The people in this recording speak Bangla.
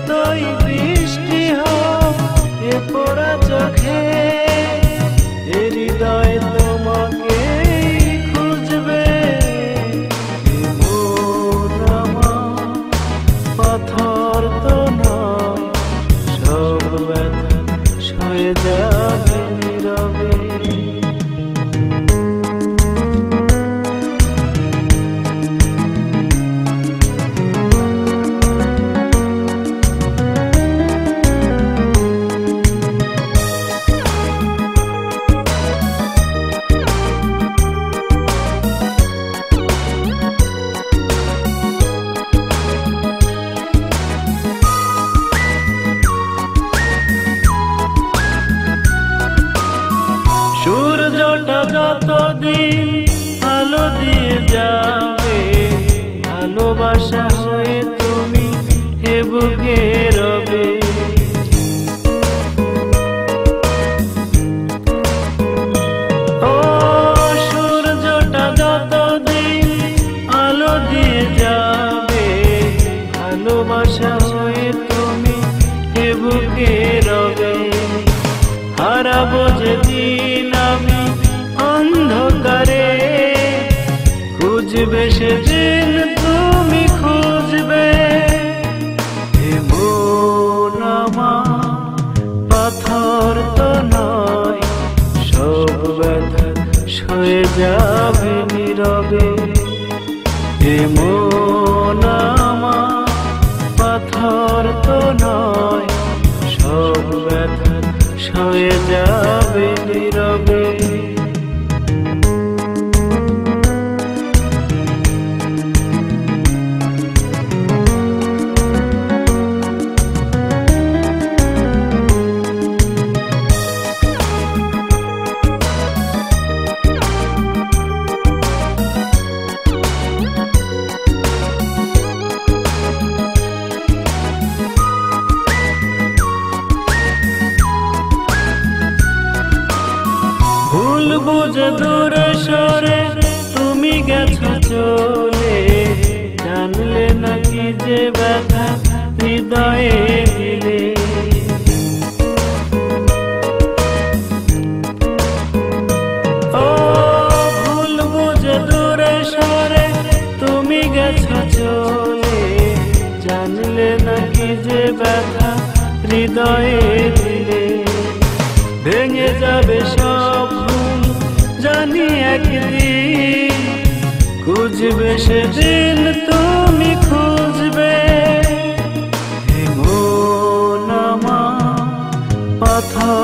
যতই বৃষ্টি হোক এ পোড়া চোখে এ হৃদয় তোমাকে খুঁজবে। মন আমার পাথর তো নয়, সব ব্যথা সয়ে যাবে নীরবে। সূর্যটা যতদিন আলো দিয়ে যাবে, ভালোবাসা হয়ে তুমি এ বুকে রবে। ও সূর্যটা যতদিন আলো দিয়ে যাবে, ভালোবাসা হয়ে তুমি এ বুকে রবে। হারাবো যেদিন আমি অন্ধকারে, খুঁজবে সেদিন তুমি খুঁজবে। এ মন আমার পাথর তো নয়, সব ব্যথা সয়ে যাবে নীরবে। এ মন আমার পাথর তো নয়, সব ব্যথা সয়ে যাবে নীরবে। ভুল বুঝে দূরে সরে তুমি গেছো চলে, জানলে নাকি যে ব্যথা হৃদয়ে দিলে। ও ভুল বুঝে দূরে সরে তুমি গেছো চলে, জানলে নাকি যে ব্যথা হৃদয়ে দিলে। ভেঙে যাবে সব ভুল জানি একদিন, খুঁজবে সেদিন তুমি খুঁজবে। মন আমার পাথর